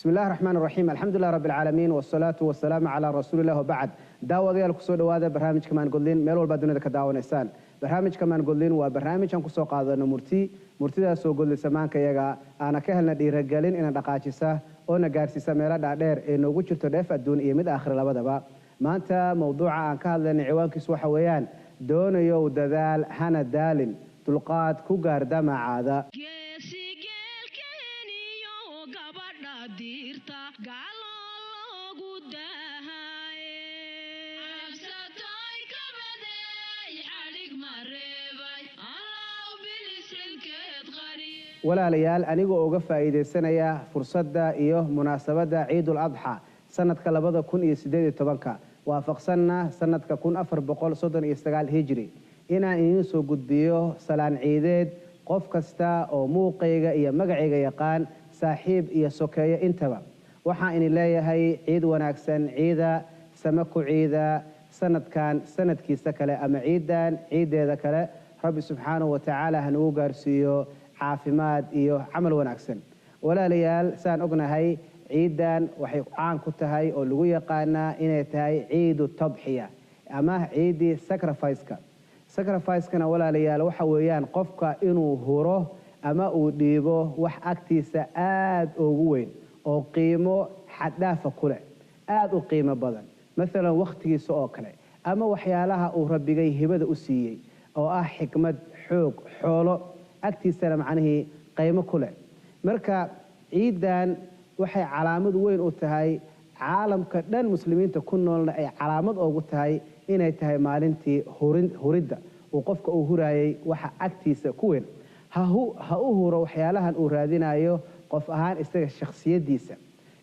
بسم الله الرحمن الرحيم الحمد لله رب العالمين والصلاة والسلام على رسول الله وبعد داوديال كسو دواده برنامج كمان قولين ميل walba dunida ka daawanaysan barnaamij kamaan qolin waa barnaamij aan ku soo qaadano murtida soo qolin samaanka iyaga aan ka helna dhiirigelin in dhaqaajisa oo na gaarsiisa meelo dhaadheer ee noogu jirto dheef adduun iyo mid aakhir labadaba maanta mowduuca aan ka hadlayno ciwaankiisu waxa weeyaan doonayo dadaal hana daalin dulqaad ku gaar damacaada walaalayaal anigoo uga faa'iideysanaya fursadda iyo munaasabadda Ciidul Adha sanadka 2018 waafaqsanna sanadka 1439 hijri inaan idin soo gudbiyo salaan ciideed qof kasta oo muuqayga iyo magacayga yaqaan saaxiib iyo sokeeyo intaba waxaan idin leeyahay ciid wanaagsan ciida samaku ciida sanadkan sanadkiisa kale ama ciidan ciideeda kale rabbi subxaanahu wa ta'ala hanuu gaarsiiyo caafimaad iyo amal wanaagsan walaalayaal saan ognahay ciidan waxay caan ku tahay oo lagu yaqaanaa inay tahay ciidu tadxiya ama ciidi sacrifice-kana walaalayaal waxa weeyaan qofka inuu huro ama uu dhiibo wax agtiisa aad ugu weyn oo qiimo xad dhaaf ku leh aad u qiimo badan مثلا waqtigiisa oo kale ama waxyaalaha uu rabbigay hibada u siiyay oo ah xikmad xoog xoolo agtiisana macnaheedu qiimo ku leh marka ciidan waxay calaamad weyn u tahay caalamka dhan muslimiinta ku noolna ay calaamad ugu tahay inay tahay maalintii huridda oo qofka uu huraayay waxa agtiisa ku weyn ha u huro waxyaalahan uu raadinayo qof ahaan isaga shakhsiyadiisa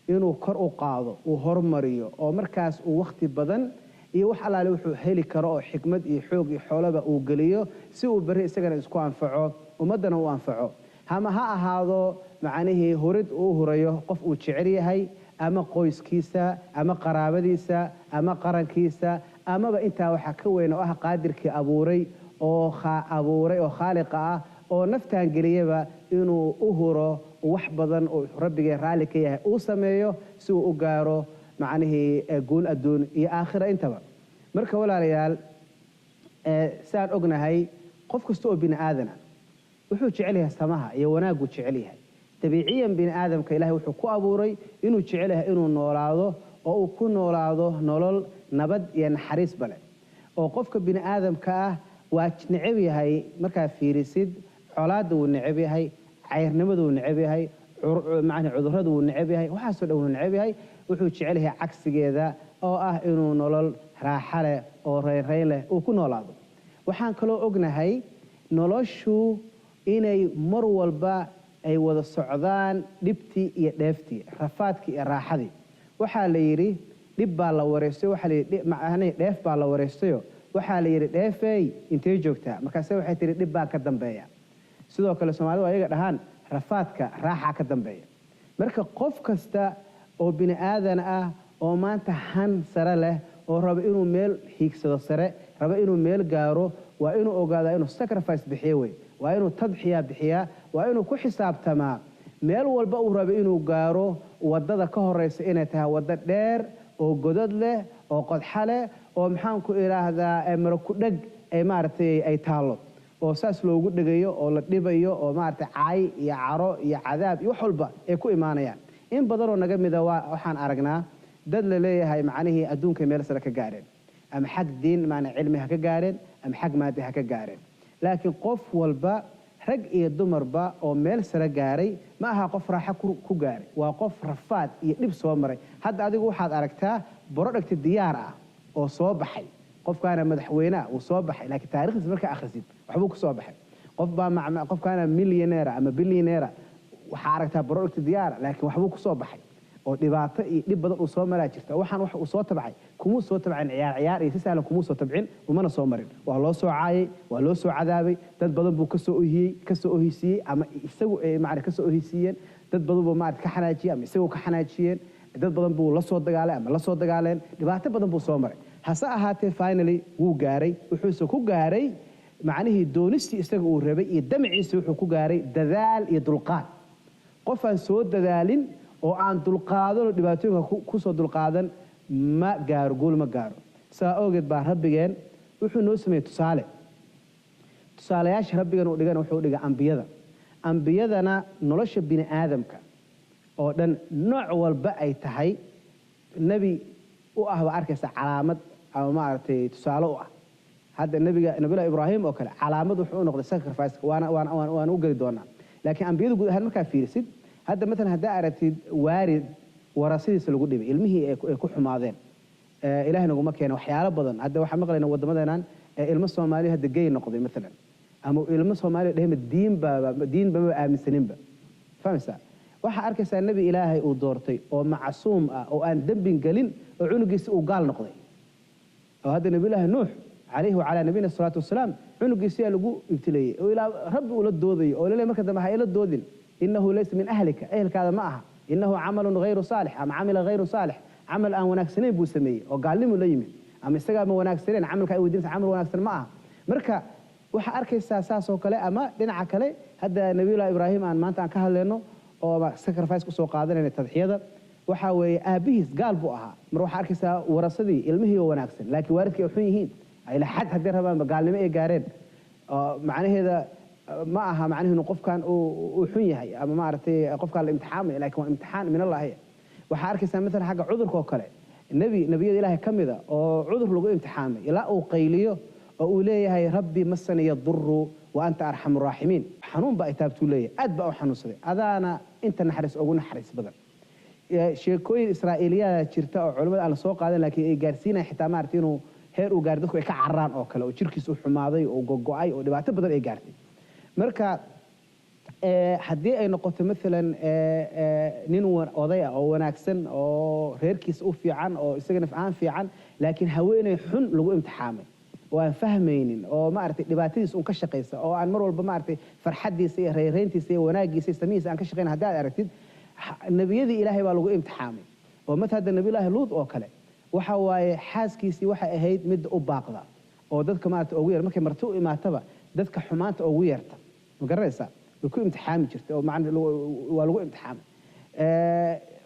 inuu kor u qaado uu hormariyo oo markaas uu waqti badan iyo wax alaale wuxuu heli karo oo xikmad iyo xoog iyo xoolaba uu galiyo si uu bari isagana isku anfaco ummadana uu anfaco ama ha ahaado macnaheedu hurid uu hurayo qof uu jecel yahay ama qoyskiisa ama qaraabadiisa ama qarankiisa amaba intaa waxa ka weyn oo ah qaadirkii abuuray oo khaaliq ah oo naftaan galiyaba inuu u huro wax badan oo rabbiga raali ka yahay uu sameeyo si uu u gaaro macnaheedu guul adduun iyo aakhira intaba marka walaalayaal saan ognahay qof kasta oo bini aadana wuxuu jecel yahay samaha iyo wanaagu jecel yahay tabiiciyan bini aadamka ilaahay wuxuu ku abuuray inuu jecel yahay inuu noolaado oo uu ku noolaado nolol nabad iyo naxariis bale oo qofka bini aadamka ah waa neceb yahay marka fiirisid colaada uu neceb yahay cayrnimadu uu neceb yahay cudurradu uu neceb yahay waxa soo dhaw uu neceb yahay wuxuu jecel yahay cagsigeeda oo ah inuu nolol raaxo leh oo reereyn leh uu ku noolaado waxaan kaloo ognahay noloshu inay mar walba ay wada socdaan dhibtii iyo dheeftii rafaadkii iyo raaxadii waxaa la yiri dhib baa la wareystay waxa la yiri macnaheedu dheef baa la wareystayo waxaa la yiri dheefay intee joogtaa markaas waxay tiri dhib baa ka dambeeya sidoo kale Soomaalidu ayaga dhahan rafaadka raaxa ka dambeeya marka qof kasta oo bini aadan ah oo maanta han sare leh oo raba inuu meel hiigsado sare raba inuu meel gaaro waa inuu ogaado inuu sacrifice bixiyo way waa inuu tadxiya bixiya waa inuu ku xisaabtamaa meel walba uu raba inuu gaaro wadada ka horeysa inay tahay wada dheer oo godad leh oo qodxa leh oo maxaan ku ilaahdaa mar ku dhag ay maartay ay taalo oo saas loogu dhigayo oo la dhibayo oo maartay caay iyo caro iyo cadaab iyo wax walba ay ku imaanayaan in badan oo naga mid ah waxaan aragnaa dad la leeyahay macnaheedu adduunka meel sare ka gaareen ama xaq diin macna cilmi ha ka gaareen ama xaq maadi ha ka gaareen laakiin qof walba rag iyo dumarba oo meel sare gaaray ma aha qof raaxo ku gaaray waa qof rafaad iyo dhib soo maray hadda adigu waxaad aragtaa product diyaar ah oo soo baxay qofkaana madaxweynaha uu soo baxay laakiin taariikhdiisa marka akhrisid waxbuu ku soo baxay qofkaana millionaire ama billionaire waxa aragtaa product diyaar laakiin waxbuu ku soo baxay oo dhibaato iyo dhib badan uu soo maraa jirta waxaan wax uu soo tabcay kuma soo tabcin ciyaar iyo si sahlan kuma soo tabcin umana soo marin waa loo soo caayay waa loo soo cadaabay dad badan buu ka soo ohiyay ama isagu ay macna ka soo ohiyeen dad badan buu maarka xanaajiyay ama isagu ka xanaajiyeen dad badan buu la soo dagaalay ama la soo dagaaleen dhibaato badan buu soo maray hase ahaatee finally wuu gaaray wuxuu ku gaaray macnaheedu doonisti isaga uu rabay iyo damciisa wuxuu ku gaaray dadaal iyo dulqaad qof aan soo dadaalin oo aan dulqaadano dhibaatooyinka ku soo dulqaadan ma gaaro guul ma gaaro saa ogeed baa rabbigeen wuxuu noo sameeyay tusaalayaasha rabbigeen uu dhigana wuxuu dhigaa ambiyadana nolosha bini aadamka oo dhan nooc walba ay tahay nabi u ah baa arkaysa calaamad ama maaragtay tusaale u ah hadda nabiga ibraahim oo kale calaamad wuxuu u noqday sacrifice waan u geli doonaa laakiin ambiyadu guud ahaan markaa fiirisid hadda مثلا haddaa aragtid waarid warasidiisa lagu dhibay ilmihii ay ku xumaadeen ilaahay naguma keeno waxyaalo badan hadda waxa maqlayna wadamadeena ilmo Soomaali hadda gay noqday مثلا ama ilmo Soomaali dhehma diinba ma aaminsaninba fahamsa waxa arkaysaa nabi ilaahay uu doortay oo macsuum ah oo aan dambin galin oo cunugiisa uu gaal noqday oo hadda nabi ilaahay nuux عليه وعلى نبينا الصلاة والسلام cunugiisa lagu ibtilay oo ilaa rabbi uu la dooday oo ilaa marka dambe hay la doodin إنه ليس من أهلك هذا معها إنه عمل غير صالح أم عمل غير صالح عمل أن وناكسنين بوسمية وقال لي مليمين أم استجاب وناكسنين عمل كأي ودين عمل وناكسن معها مركا وح أركي ساساس وكلا أما دين عكلا هذا نبي الله إبراهيم عن ما أنت كهل لأنه أو سكرفايس كسوق قادر إن التضحية وحاوي أبيه قال بوها مروح أركي سا ورصدي المهي وناكسن لكن وارد كيحيين إلى حد هديرها ما قال لي ما يجارين معناه هذا ما أها معناه إنه قف كان وحنيه هي أما ما عرفتي قف كان الامتحان لكن امتحان من الله هي وحارك مثلا حاجة عذر كوكله النبي إلهي كم ذا أو عذر لقوا امتحان لا أو قيليه أو ليه هي ربي مسني يضر وأنت أرحم الراحمين حنون بقى تابتوا ليه أدبأ وحنون صدق هذا أنا أنت نحرس أو نحرس بدل شيكوين إسرائيلية شرطة علماء على سوق هذا لكن جالسين حتى ما عرفتينه هير وجاردك كعران أو كلا وشركي سوح ماضي وجوجاي ودبعت بدل إيه جاردي marka haddii ay noqoto مثلا nin oday oo wanaagsan oo reerkiis u fiican oo isagana fiican laakiin haweeney xun lagu imtixaamay oo aan fahmaynin oo ma aragtay dhibaatadiis uu ka shaqeysa oo aan mar walba ma aragtay farxadiisa iyo reereyntiisa iyo wanaagiisa samiisa aan ka shaqeyn haddaad aragtid nabiyadii ilaahay baa lagu imtixaamay oo مثلا nabi ilaahay luud oo kale waxa waaye xaaskiisii waxa ahayd mid u baaqda oo dadka ma aragtay ugu yar markay marti u imaataba dadka xumaanta ugu yarta مقررسا وكل امتحان جرت أو معنا ولو امتحان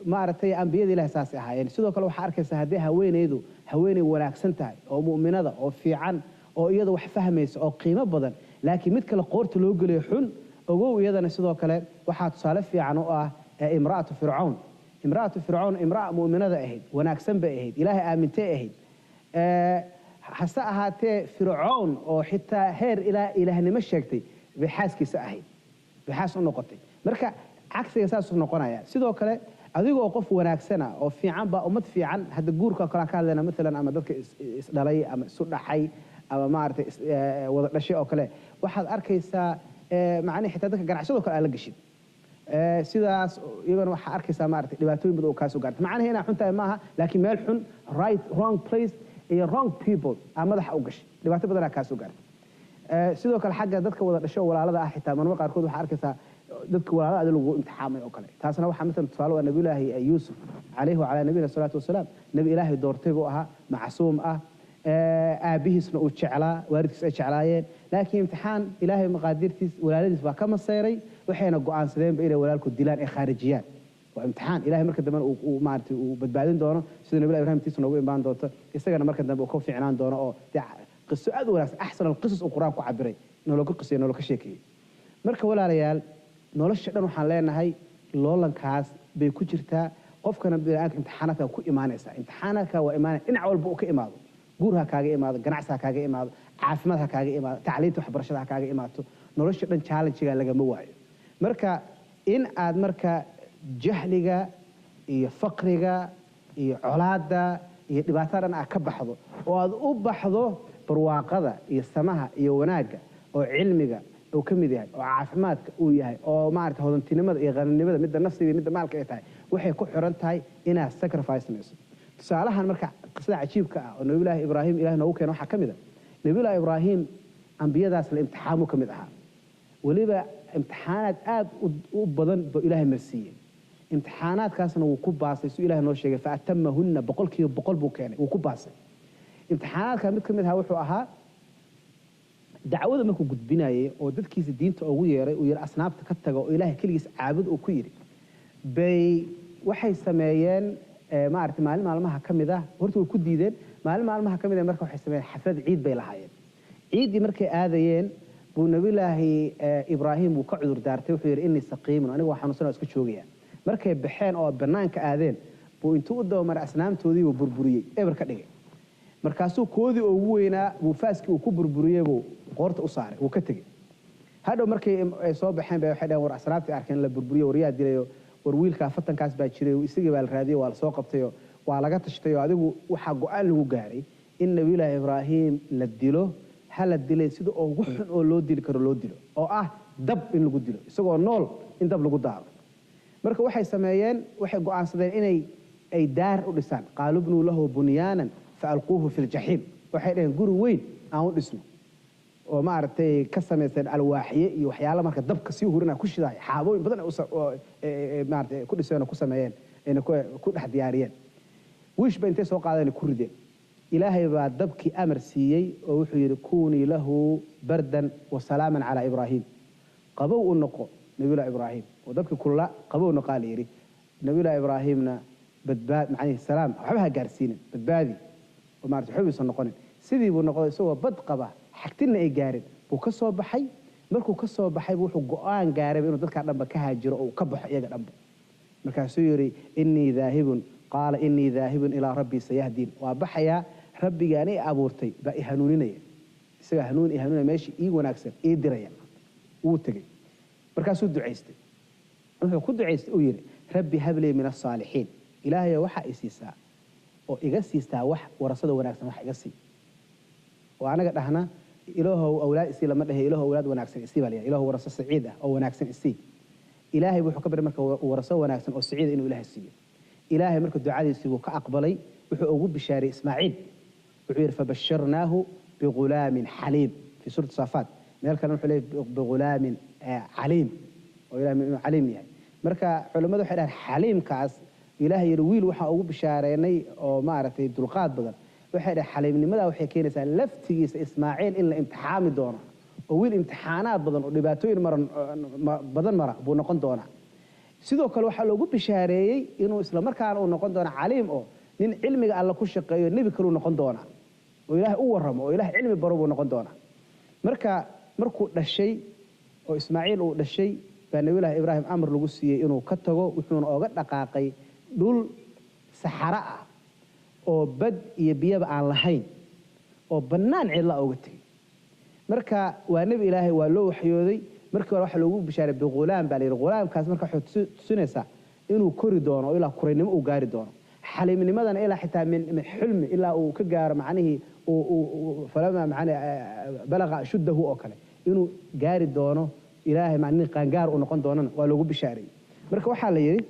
ما أردت أنبياء الله أساسها يعني سيدو كلو حركة سهديها وين يدو هويني ولا سنتها أو مؤمنة أو في عن أو يدو وحفهميس أو قيمة بدن لكن مثل قورت لوجل يحن أو يدنا سيدو كلام وحات صالف في عنوة امرأة فرعون امرأة مؤمنة أهيد وناكسن بأهيد إلهي آمنته أهيد حساها تي فرعون أو حتى هير إله نمشيكتي بحاسكيسا ahayd bixaas u noqotay marka cagsiga saas u noqonaya sidoo kale adigoo qof wanaagsana oo fiican ba umad fiican hada guurka kala ka hadlayna mesela ama dadka is dhalay ama isu dhaxay ama maartay wada dhashay oo kale waxaad arkaysaa macnaheedu xitaa dadka ganacsado kale la gashin sidaas iyagana waxa arkaysaa maartay dhibaatooyin badan oo ka soo gaartay macnaheedu inaa xuntahay maaha laakiin meel xun wrong place iyo wrong people madaxa u gashay dhibaato badan ka soo gaartay sidoo kale xagga dadka wada dhasho walaalada ah xitaa marmarka qaarkood waxa arkaysaa dadka walaalada lagu imtixaamay oo kale taasna waxa midna tusaale waa nabi ilaahi yuusuf alayhi wa ala nabiyina sallallahu wasallam nabi ilaahi doortay buu ahaa macsuum ah aabihiisna uu jeclaa waalidkiis ay jeclaayeen laakiin imtixaan ilaahi maqaadirtiis walaaladiis baa ka maseeray waxayna go'aansadeen inay walaalku dilaan ee khaarijiyaan waa imtixaan ilaahi marka dambe uu maartay uu badbaadin doono sida nabi ibraahim tiis noogu imaan doonto isagana marka dambe uu ka fiicnaan doono oo قصة أدوار أحسن القصص القرآن كعبري نولك قصة نولك شيكي مركب ولا ريال نولش شأنه حالنا هاي لولا كاس بيكوجرتا قف كان بيلاقي امتحانك وكو إيمانيسا امتحانك وإيمان إن عول بوك إيمان جورها كاجي إيمان جناعسها كاجي إيمان عافمتها كاجي إيمان تعليته حبرشتها كاجي إيمانته نولش شأن challenge شيء لقى مواعي مركب إن عاد مركب جهلجا فقرجا علاده يباترنا أكبحضه وأبحضه برواقضة يسمها يوناجا أو علمجا أو كميديا أو عافمات وياي أو ما أعرف هذا تنمر يغني مدة نفسي مدة مالك إيتاي وحي كحرنتاي إنها sacrifice ناس سألها المركع قصة عجيب كأ نبي الله إبراهيم إله نوكي نوحة كميدة نبي الله إبراهيم أنبياء داس الامتحان كميدها وليبا امتحانات وبدن إله مرسيين امتحانات كاسنا وكوب باصي سو إله نوشيء فأتمهن بقول بوكاني وكوب باصي امتحانات كانت كميدها وحو أها دعوة ما كنت بنايه ودد كيس الدين تأويره وير أصناب تكتجوا إله كل جس عابد وكيري waxay sameeyeen maaragtay maalin maalmaha ka mid ah horta way ku diideen maalin maalmaha ka mid ah marka waxay sameeyeen xaflad ciid bay lahaayeen ciidii markay aadayeen buu nabiyullaahi ibraahim uu ka cudur daartay wuxuu yidhi innii saqiimun anigu waa xanuunsan oo iska joogaya markay baxeen oo bannaanka aadeen buu intuu u dabamaray asnaamtoodii uu burburiyey eber ka dhigay markaasuu koodii ugu weynaa buu faaskii uu ku burburiyey buu qoorta u saaray wuu ka tegey hadhow markay ay soo baxeen bay waxay dhaheen war asnaamtii arkeen la burburiyo war yaa dilayo war wiilkaa fatankaas baa jiray isagii baa la raadiyey waa la soo qabtayo waa laga tashtayoo adigu waxaa go-aan lagu gaaray in nabiyullaahi ibraahim la dilo hala dilay sida ugu xun oo loo dili karo loo dilo oo ah dab in lagu dilo isagoo nool in dab lagu daaro marka waxay sameeyeen waxay go'aansadeen inay ay daar u dhisaan qaalu ibnuu lahu bunyaanan faalquuhu fi ljaxiim waxay dhaheen guri weyn aan u dhisno oo maaragtay ka samaysan alwaaxiye iyo waxyaala marka dabka sii hurina ku shidaay xaabooyin badan maaragtay ku dhiseen oo ku sameeyeen ayna ku dhex diyaariyeen wiish ba intay soo qaadeen ku rideen ilaahay baa dabkii amar siiyey oo wuxuu yidhi kuunii lahu bardan wa salaaman calaa ibraahim qabow u noqo nabiyullahi ibraahim oo dabkii kulla qabow noqaa la yidhi nabiyullahi ibraahimna badbaad macnihi salaam waxba ha gaarsiinin badbaadi oo maaragtay waxba uusan noqonin sidii buu noqday isagoo bad qaba xagtinna ay gaarin buu ka soo baxay markuu ka soo baxay wuxuu go'aan gaaray inuu dadka dhanba ka haajiro oo ka baxo iyaga dhanba markaasuu yidhi innii daahibun qaala innii daahibun ilaa rabbii sayahdiin waa baxayaa rabbigaan i abuurtay baa i hanuuninaya isaga hanuuninaya meeshii ii wanaagsan ii diraya wuu tegey markaasuu ducaystay wuxuu ku ducaystay uu yidhi rabbi hablii min asaalixiin ilaahayo waxaa i siisaa oo iga siistaa wax warasada wanaagsan wax iga sii oo anaga dhahna ilaahow awlaad isii lama dhahe ilaahow awlaad wanaagsan isii baa layahay ilaahow waraso saciid ah oo wanaagsan isii ilaahay wuxuu ka baray marka waraso wanaagsan oo saciid inuu ilaahay siiyo ilaahay marka ducadiisii wuu ka aqbalay wuxuu ugu bishaariyey ismaaciil wuxuu yidhi fabasharnaahu bigulaamin xaliim fii suurati saafaat meel kalena wuxuu leeyahy bigulaamin caliim oo ilahay inuu caliim yahay marka culimmadu waxay dhahaan xaliimkaas ilaahay yidhi wiil waxaa ugu bishaareynay oo maaragtay dulqaad badan waxay dhahay xaliimnimadaa waxay keenaysaa laftigiisa ismaaciil in la imtixaami doono oo wiil imtixaanaad badan oo dhibaatooyin badan mara buu noqon doonaa sidoo kale waxaa loogu bishaareeyey inuu isla markaana uu noqon doono caliim oo nin cilmiga alla ku shaqeeyo nebi kaluu noqon doonaa oo ilaahay u warramo oo ilaahay cilmi baro buu noqon doonaa marka markuu dhashay oo ismaaciil uu dhashay baa nabiyullaahi ibraahim amar lagu siiyey inuu ka tago wuxuuna ooga dhaqaaqay dhul saxaro ah oo bad iyo biyaba aan lahayn oo bannaan cidla uga tegey marka waa nebi ilaahay waa loo waxyooday markii hore waxa loogu bishaaray bigulaam baa la yidhi gulaamkaas marka waxay tusinaysaa inuu kori doono oo ilaa kuraynimo uu gaari doono xaliimnimadana ilaa xitaa min xilmi ilaa uu ka gaaro macnihii falama balaqa ashuddahu oo kale inuu gaari doono ilaahay macnihi qaangaar uu noqon doonana waa loogu bishaaray marka waxaa la yidhi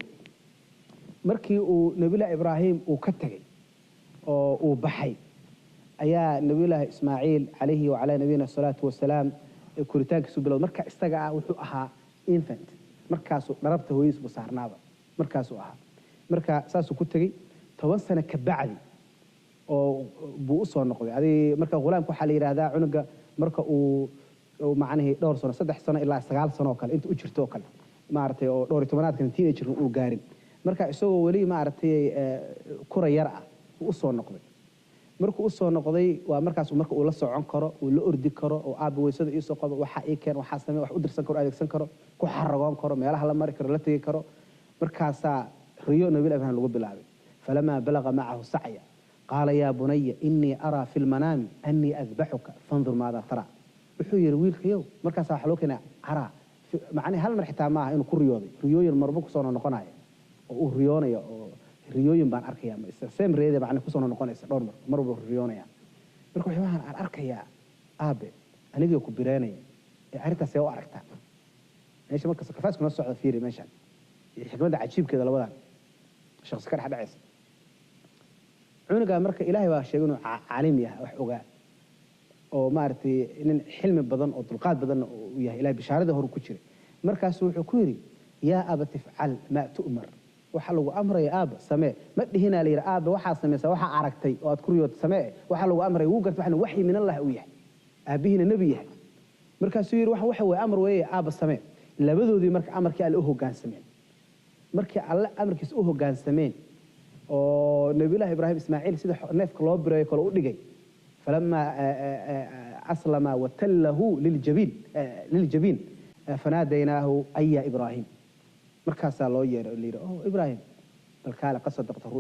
markii uu nabiyullaahi ibraahim uu ka tegey oo uu baxay ayaa nabiyullaahi ismaaciil calayhi wacalaa nabiyina asalaatu wasalaam koritaankiisu bilowd marka isaga ah wuxuu ahaa infant markaasuu dharabta hooyadiis buu saarnaaba markaasuu ahaa marka saasuu ku tegey 10 sano ka bacdi oo buu u soo noqday adii marka gulaamku waxaa la yidhaahdaa cunuga marka uu macnihii dhowr sano 3 sano ilaa 9 sano oo kale inta u jirto oo kale maaragtay oo dhowr 10aadkan teenager uu gaarin marka isagoo weli maaragtay kura yar ah uu soo noqday markuu u soo noqday waa markaas marka uu la socon karo uu la ordi karo oo aab weysada ii soo qabo waxa ay keen waxa samee wax u dirsan karo adeegsan karo ku xaragoon karo meelaha la mari karo la tagi karo markaasa riyo nabi ibraahim lagu bilaabay falama balaga ma'ahu sa'ya qala ya bunayya inni ara fil manami anni adbahuka fanzur maada tara wuxuu yiri wiilkayow markaas waxa loo keenay ara macna hal mar xitaa ma aha inuu ku riyooday riyooyin marba ku soo noqonayo oo uu riyoonayo oo riyooyin baan arkayaa ma isa same reede macna ku soo noqonaysa dhowr marba riyoonaya marka waxaan arkayaa aabe aniga ku bireenay ee arintaas ay u aragtaa meesha marka sacrifice kuna socda fiiri meeshan xikmadda cajiibkeeda labadan shakhsi ka dhaxaysa cunuga marka ilaahay baa sheegay inuu caalim yahay wax ogaa oo maartay in xilmi badan oo dulqaad badan uu yahay ilaahay bishaarada hor ku jiray markaas wuxuu ku yiri yaa abati fa'al ma tu'mar waxa lagu amray aaba samee ma dhihina la yiri aaba waxa sameeyay waxa aragtay oo aad ku riyood samee waxa lagu amray uu gartay waxna wahyi min Allah uu yahay aabihina nabi yahay markaas yiri waxa way amar weeye aaba samee labadoodii marka amarkii alla u hoggaansameen markii alle amarkiisa u hoggaansameen oo nabiyullaahi ibraahim ismaaciil sida neefka loo bireeyo kale u dhigay فلما أسلم وتله للجبين فناديناه أي إبراهيم مركز الله يرى إبراهيم الكالة قصة دقة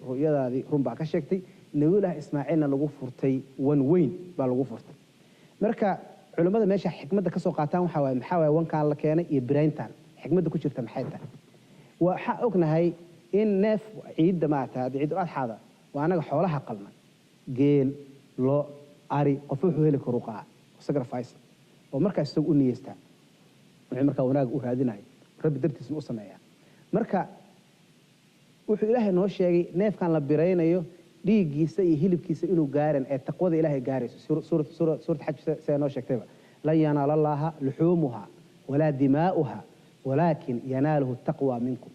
رؤيا هذه رمبا كشكتي نقولها إسماعيلنا لغو فرتي وين بالغو فرتي مركا علماء ماشي حكمة كسو قاتان محاوى وان كان لك يعني إبراهيم تان حكمة كشير تمحيتا وحقنا هاي إن ناف عيد ماتا عيد هذا وأنا حولها قلنا جيل loo ari qof wuxuu heli karo qaa sacrifice oo markaas isagu u niyeystaa wuxuu markaa wanaag u raadinayo rabbi dartiisna u sameeyaa marka wuxuu ilaahay noo sheegay neefkan la biraynayo dhiigiisa iyo hilibkiisa inuu gaaran ee taqwada ilaahay gaarayso suurad xaj say noo sheegtayba lan yanaala allaha luxuumuha walaa dimaa'uha walaakin yanaaluhu taqwa minkum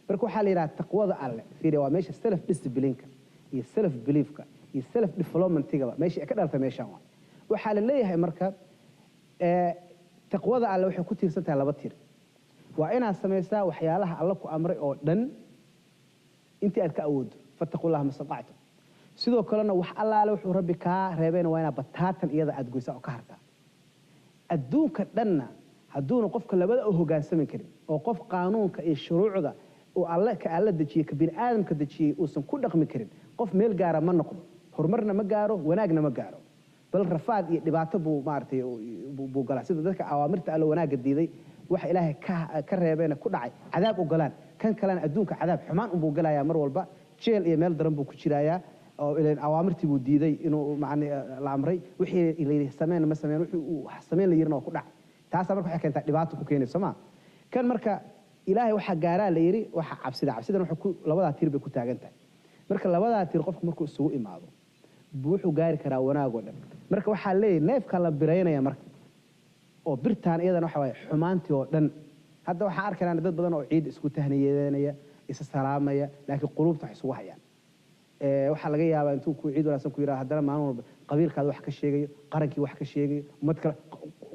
marka waxaa la yidhaha taqwada alle fiiriya waa meesha self disciplineka iyo self beliefka iyo self development-gaba meesha ka dhalta meeshaan waxa la leeyahay marka taqwada alle waxay ku tiirsan tahay laba tiir waa inaad samaysaa waxyaalaha alle ku amray oo dhan intii aad ka awoodo fattaqullaha mastata'tum sidoo kalena wax allaale wuxuu rabbi ka reebayna waa inaad bataatan iyada aad goysaa oo ka hartaa adduunka dhanna hadduuna qofka labada u hoggaansamin karin oo qof qaanuunka iyo shuruucda oo alle ka alla dejiyey ka bini aadamka dejiyey uusan ku dhaqmi karin qof meel gaara ma noqdo horumarna ma gaaro wanaagna ma gaaro bal rafaad iyo dhibaato buu maartay buu galaa sida dadka awaamirta alle wanaaga diiday waxa ilaahay ka reebayna ku dhacay cadaab u galaan kan kalena adduunka cadaab xumaan buu galayaa mar walba jeel iyo meel daran buu ku jirayaa oo ileen awaamirtii buu diiday inuu macni la amray wixii ilaahay sameeyna ma sameeyna wixii uu sameeyna yirna oo ku dhacay taas marka waxay keentaa dhibaato ku keenayso ma kan marka ilaahay waxa gaaraa la yiri waxa cabsidan waxa ku labada tiir bay ku taagan tahay marka labada tiir qofku markuu isugu imaado wuxuu gaari karaa wanaag oo dhan marka waxa leeyahay neefka la biraynaya marka oo birtaan iyadana waxa way xumaantii oo dhan hadda waxa arkaynaa dad badan oo ciid isku tahniyeeynaya isa salaamaya laakiin qulubta wax isugu hayaan waxa laga yaabaa intuu ku ciid wanaagsan ku yiraahdo hadana maalin walba qabiilkaada wax ka sheegayo qarankii wax ka sheegayo umad kale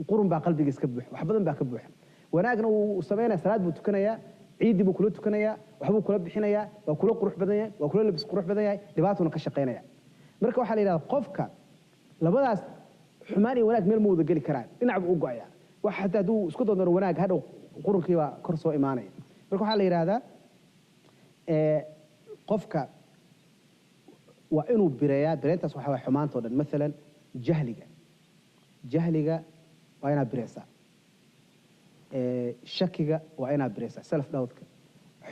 qurun baa qalbigiisa ka buux wax badan baa ka buuxa wanaagna uu sameeynaa salaad buu tukanayaa ciidii buu kula tukanayaa waxbuu kula bixinayaa waa kula qurux badan yahay waa kula labis qurux badan yahay dhibaatuna ka shaqeynaya marka waxa la yiraahdaa qofka labadaas xumaan iyo wanaag meel ma wada gali karaan dhinac buu u go'ayaa wax hadaa haduu isku doono wanaag hadhow qurunkii baa kor soo imaanaya marka waxa la yiraahdaa qofka waa inuu bireeyaa bireentaas waxa way xumaanto dhan mesela jahliga waa inaad bireysaa shakiga waa inaad bireysaa self doubtka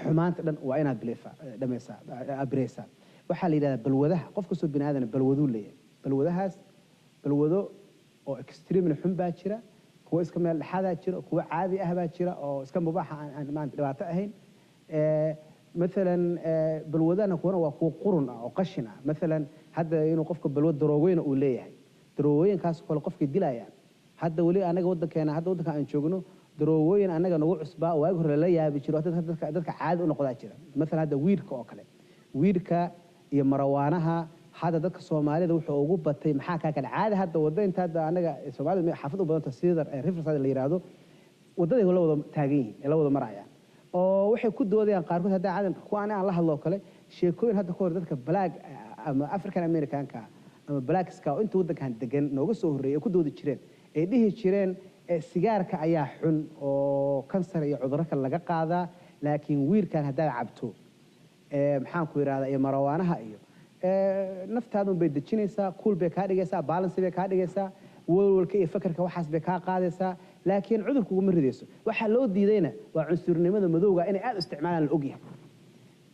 xumaanta dhan waa inaad bireysaa waxa la yiraahdaa balwadaha qofka soo binaadana balwadu leeyahay balwadahaas balwado oo extreme xun baa jira kuwa iska meel dhaxada jira kuwa caadi ah baa jira oo iska mubaaxa aan maanta dhibaato ahayn مثلا بالودان كونا وكو قرن او قشنا مثلا هذا انه قفك بالود درووين او ليهي درووين كاس كل قفك ديلايا هذا ولي انغا ودكينا هذا ودك ان جوجنو درووين انغا نو عصبا واag hore la yaabi jiro dadka caadi u noqdaa jira مثلا هذا wiirka oo kale wiirka iyo marawaanaha hada dadka Soomaalida wuxuu ugu batay maxaa ka kale caadi hada wada inta anaga Soomaalida xafid u badan tasiidar reference la yiraahdo wadada la wada taagan yihiin la wada maraya oo waxay ku doodayaan qaarkood hadda caadan ku aan la hadlo kale sheekooyin hadda ka hor dadka black ama African Americanka ama blackska oo inta wadankan degan nooga soo horeeyay ku doodi jireen ay dhihi jireen sigaarka ayaa xun oo kansar iyo cudurro kale laga qaadaa laakiin wiirkan hadda cabto maxaan ku yiraahdaa iyo marawaanaha iyo naftaadu bay dejinaysaa cool bay ka dhigaysaa balance bay ka dhigaysaa walwalka iyo fakarka waxaas bay ka qaadaysaa laakiin cudurku uma ridayso waxa loo diidayna waa cunsurnimada madowga inay aad isticmaalaan la ogyahay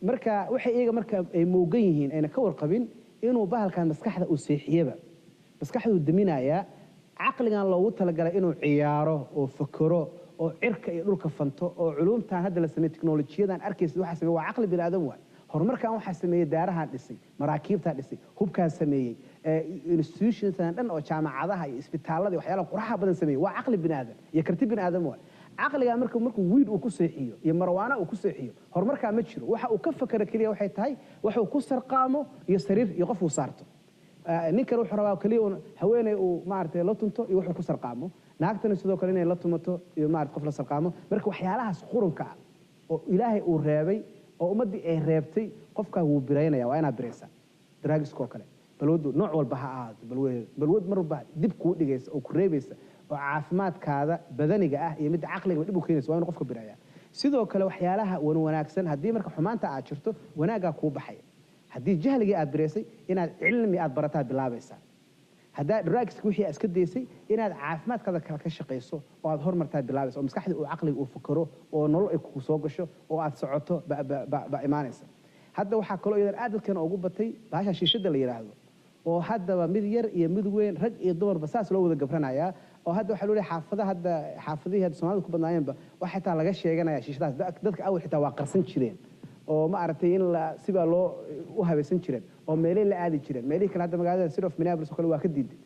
marka waxay iyaga marka ay moogan yihiin ayna ka warqabin inuu bahalkan maskaxda uu seexiyaba maskaxdu daminaya aqligan loogu talagalay inuu ciyaaro oo fakaro oo cirka iyo dhulka fanto oo culumtan hadda la sameeyay teknoolojiyadan arkaysa waxa sameeyay waa aqli bini aadam waa horumarkan waxa sameeyay daaraha dhisay maraakiibta dhisay hubkaan sameeyay institutions dhan oo jaamacadaha iyo isbitaalada waxyaalo quraxa badan sameeyay waa aqli bini aadam iyo karti bini aadam waa aqliga markuu wiid uu ku seexiyo iyo marwaana uu ku seexiyo horumarka ma jiro waxa uu ka fakara kaliya waxay tahay waxa uu ku sarqaamo iyo sariir iyo qof uu saarto ninkan wuxuu rabaa kaliya haweenay uu maartay la tunto iyo wuxuu ku sarqaamo naagtana sidoo kale inay la tumato iyo maartay qof la sarqaamo marka waxyaalahaas qurunka oo ilaahay uu reebay oo ummadii ay reebtay qofka wuu biraynaya waa inaad biraysa drugsko kale balwadu nooc walba ha ahaato balwad marba dib kuu dhigaysa oo ku reebaysa oo caafimaadkaada badaniga ah iyo mid caqliga dib u keenaysa waa inuu qofka biraya sidoo kale waxyaalaha wanaagsan haddii marka xumaanta aad jirto wanaagaa kuu baxaya haddii jahligii aad biraysay inaad cilmi aad barataa bilaabaysaa haddaa drugska wixii aad iska daysay inaad caafimaadkaada kale ka shaqayso oo aad horumartaa bilaabaysa oo maskaxda uu caqliga uu fakaro oo nolol ay ku soo gasho oo aad socoto ba imaanaysa hadda waxaa kaloo iyadan aad dadkeena ugu batay baasha shiishada la yiraahdo oo haddaba mid yar iyo mid weyn rag iyo dumarba saas loo wada gabranayaa oo hadda waxa loo leeyahay xaafadihii hadda Soomaalidu ku badnaayeenba waxa xitaa laga sheeganaya shiishadaas dadka awal xitaa waa qarsan jireen oo ma aragtay in la siba loo u habaysan jireen oo meelay la aadi jireen meelay kala hadda magaalada City of Minneapolis kale waa ka diiday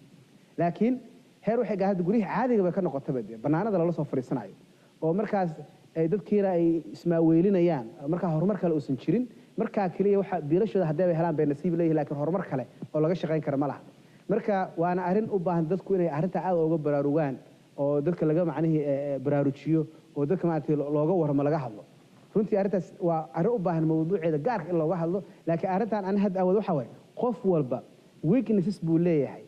laakiin heer waxay gaadhay guriga caadiga ba ka noqotay banaanada la soo fariisanayo oo markaas ay dadkiina ay ismaaweelinayaan marka horumar kale uusan jirin marka kaliya waxa biilashooda hadday ay helaan bay nasiib leeyahay laakiin horumar kale oo laga shaqeyn karo ma laha marka waana arin u baahan dadku inay arinta aad uga baraarugaan oo dadka laga macnaheeyo baraarujiyo oo dadka maartay looga waramo laga hadlo runtii arintaas waa arin u baahan mawduuceeda gaarka in looga hadlo laakiin arintan aan had awood waxa way qof walba weaknesses buu leeyahay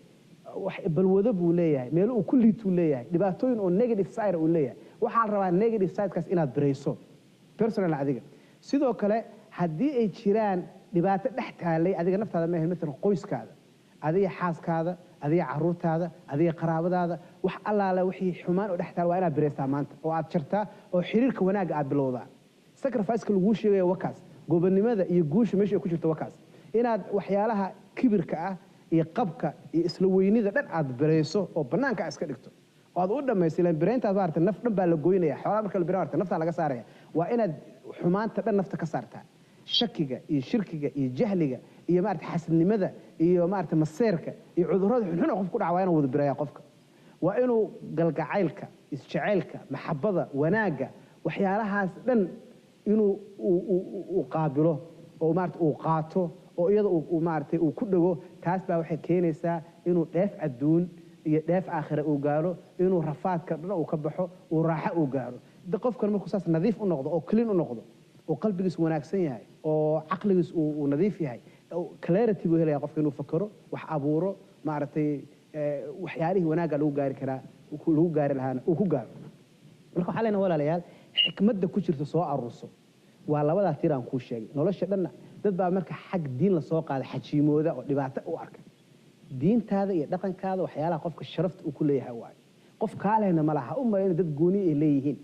wax balwado buu leeyahay meel uu ku liituu leeyahay dhibaatooyin oo negative side uu leeyahay waxa la rabaa negative side kaas inaad barayso personal adiga sidoo kale haddii ay jiraan dhibaato dhex taalay adiga naftaada ma ahayn midna qoyskaada adiga xaaskaada adiga caruurtaada adiga qaraabadaada wax allaale wixii xumaan oo dhex taal waa inaad baraysaa maanta oo aad jartaa oo xiriirka wanaaga aad bilowdaa sacrifice lagu sheegayo wakaas gobonimada iyo guusha meesha ku jirto wakaas inaad waxyaalaha kibirka ah iyo qabka iyo isla weynida dhan aad barayso oo banaanka iska dhigto oo aad u dhamaystilaan birayntaas waarta naf dhan baa la gooynaya xoolaha marka la biraarta nafta laga saaraya waa inaad xumaanta dhan nafta ka saartaa shakiga iyo shirkiga iyo jahliga iyo maarta xasidnimada iyo maarta maseerka iyo cudurrada xun qof ku dhacay inuu wada biraya qofka waa inuu galgacaylka isjaceylka maxabada wanaaga waxyaalahaas dhan inuu uu qaabilo oo maarta uu qaato oo iyada uu maartay uu ku dhago taas baa waxay keenaysaa inuu dheef adduun iyo dheef aakhira uu gaaro inuu rafaadka dhan uu ka baxo uu raaxo uu gaaro qofkan markuu saas nadiif u noqdo oo clean u noqdo oo qalbigiisu wanaagsan yahay oo caqligiisu uu nadiif yahay clarity buu helayaa qofka inuu fakaro wax abuuro maartay waxyaalihii wanaaga lagu gaari karaa lagu gaari lahaana uu ku gaaro marka waxa leena walaalayaal xikmadda ku jirta soo aruurso waa labadaas tir aan ku sheegay nolosha dhanna dad baa marka xaq diin la soo qaaday xajiimooda oo dhibaato u arkay diintaada iyo dhaqankaada waxyaalaha qofka sharafta uu ku leeyahay waay qof kaaleyna ma laha u malayna dad gooni ay leeyihiin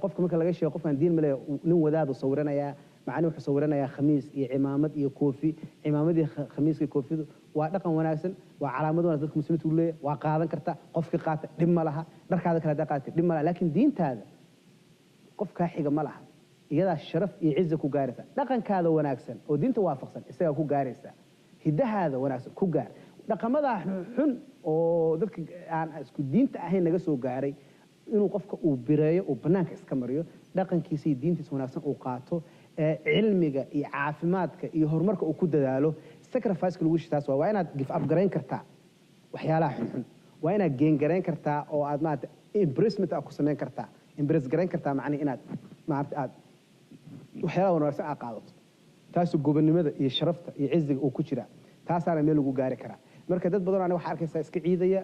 qofka marka laga sheego qofkan diin male nin wadaad uu sawiranayaa macna wuxuu sawiranayaa khamiis iyo cimaamad iyo koofi cimaamadii khamiiska iyo koofidu waa dhaqan wanaagsan waa calaamad wanaagsan dadka muslimiintu leeyahay waa qaadan karta qofkii qaata dhib ma laha dharkaada kala qaata dhib ma laha laakiin diintaada qofka xiga ma laha iyada sharaf iyo ciise ku gaaraysa dhaqankaada wanaagsan oo diinta waafaqsan isaga ku gaaraysa hidahaada wanaagsan ku gaar dhaqamada xun oo dadka aan isku diinta ahayn naga soo gaaray inuu qofka uu bireeyo oo banaanka iska mariyo dhaqankiisa iyo diintiisa wanaagsan uu qaato cilmiga iyo caafimaadka iyo horumarka uu ku dadaalo sacrifice lagu shitaas waa inaad give up gareyn kartaa waxyaalaha xun waa inaad geen gareyn kartaa oo aad maanta embracement ku sameyn kartaa embrace gareyn kartaa macna inaad maarta aad waxyaalaha wanaagsan aad qaadato taas gobonimada iyo sharafta iyo ciziga uu ku jira taasaana meel lagu gaari karaa marka dad badan waxa arkaysaa iska ciidaya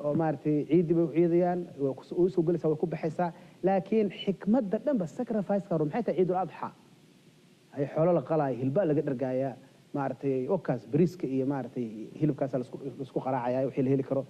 oo maartay ciidii bay ciidayaan oo soo galaysaa way ku baxaysaa laakiin xikmadda dhanba sacrifice ka rumxayta ciidul adha ay xoolo la qalay hilba laga dhargaaya maartay okaas bariiska iyo maartay hilibkaas la isku qaraacaya wixii la heli karo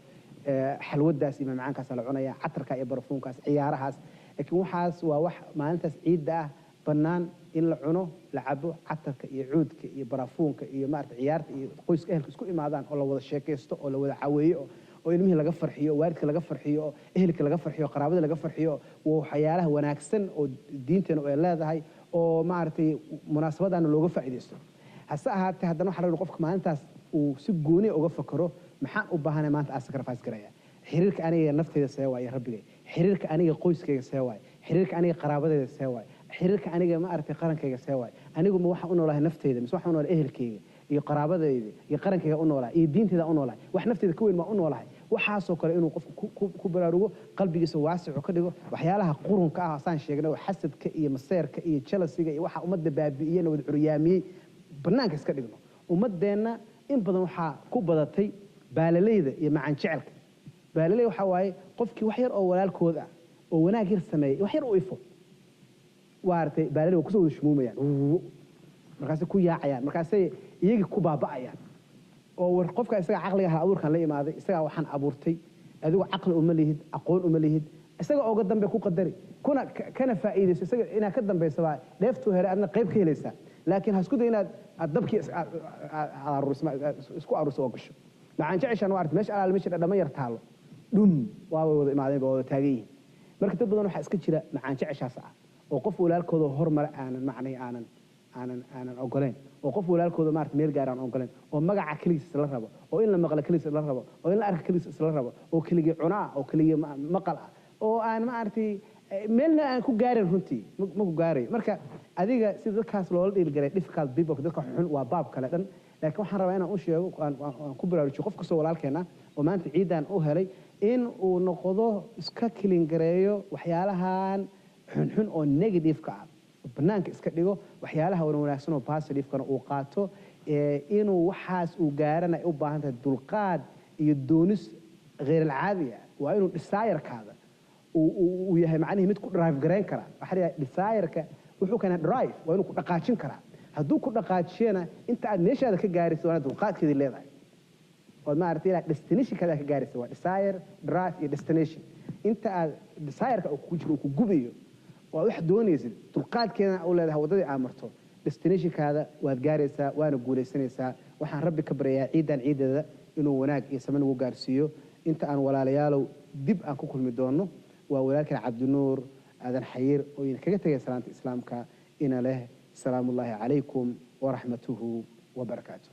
xalwadaas iyo macaankaas la cunaya catarka iyo barfuunkaas ciyaarahaas laakiin waxaas waa wax maalintaas ciidda ah banaan in la cuno la cabo catarka iyo cuudka iyo barfuunka iyo maartay ciyaarta iyo qoyska ehelka isku imaadaan oo la wada sheekaysto oo la wada caweeyo oo ilmihi laga farxiyo waalidka laga farxiyo ehelka laga farxiyo qaraabada laga farxiyo waxyaalaha wanaagsan oo diinteena ay leedahay oo maartay munaasabadana looga faa'iideysto hase ahaatee haddana waxa la yiraahdo qofka maalintaas uu si gooni uga fakaro maxaan u baahanay maanta aan sacrifice garaya xiriirka aniga naftayda see waay rabbigay xiriirka aniga qoyskayga see waay xiriirka aniga qaraabadayda see waay xiriirka aniga maartay qarankayga see waay anigu ma waxa u noolahay naftayda mise waxa u noolahay ehelkayga iyo qaraabadayda iyo qarankayga u noolahay iyo diintayda u noolahay wax nafteeda ka weyn ma u noolahay waxaasoo kale inuu qofku ku baraarugo qalbigiisa waasic ka dhigo waxyaalaha qurunka ah saan sheegnay oo xasadka iyo maseerka iyo jealousy iyo waxa ummadda baabi'iyeen wada curyaamiyay banaanka iska dhigno ummadeena in badan waxa ku badatay baalaleyda iyo macaan jecelka baalaley waxa waaye qofkii wax yar oo walaalkood ah oo wanaag yar sameeyay wax yar u ifo waartay baalaley ku soo shumuumayaan markaas ku yaacayaan markaas iyaga ku baaba'ayaan oo war qofka isaga aqliga ha abuurkan la imaaday isaga waxaan abuurtay adigu aqli uma lihid aqoon uma lihid isaga oo dambe ku qadari kana faa'iideyso isaga ina ka dambeysaba dheeftu hele adna qayb ka helaysa laakiin hasku day inaad dabkii isku aruso oo gasho macaan jeceshan waa artay meesha meesha dhama yar taalo dhum waa wada imaadeen oo taagay marka dad badan waxa iska jira macaan jeceshaas ah oo qof walaalkooda hormar aanan ogoleen oo qof walaalkooda maartay meel gaar aan ogoleen oo magaca kaliis la rabo oo in la maqla kaliis la rabo oo in la arka kaliis la rabo oo kaliya cunaa oo kaliya maqal ah oo aan maartay meelna aan ku gaarin runtii ma ku gaaray marka adiga sida dadkaas loo dhiilgalay difficult people dadka xun waa baab kale dhan laakiin waxaan rabaa inaan u sheego aan ku baraarujiyo qof kasta walaalkeena oo maanta ciidan u helay in uu noqdo iska kilin gareeyo waxyaalahan xun oo negative ka ah banaanka iska dhigo waxyaalaha wanaagsan oo positive kana uu qaato inuu waxaas uu gaarana u baahan tahay dulqaad iyo doonis غير العادية وإنه desire كذا وياه معناه متكون drive جرين كرا أحد desire وحو كان drive وإنه كنا قاتشين كرا هدو كنا قاتشينا أنت نيش هذا كجارس وأنا دلقات كذي اللي ذا وما أعرف لك destination كذا كجارس هو desire drive destination أنت desire كوجرو كجوبيو وواحد دونيز دلقات كنا أولاد هو ضدي عمرته destination كذا وهتجارسها وأنا جوريسنيسها وحن ربي كبرياء عيد ذا إنه وناك يسمونه وجارسيو أنت أنا ولا ليالو دب أن كل مدونه ولكن عبد النور هذا الحير وينكجت يا سلامة الإسلام كإن له سلام الله عليكم ورحمته وبركاته.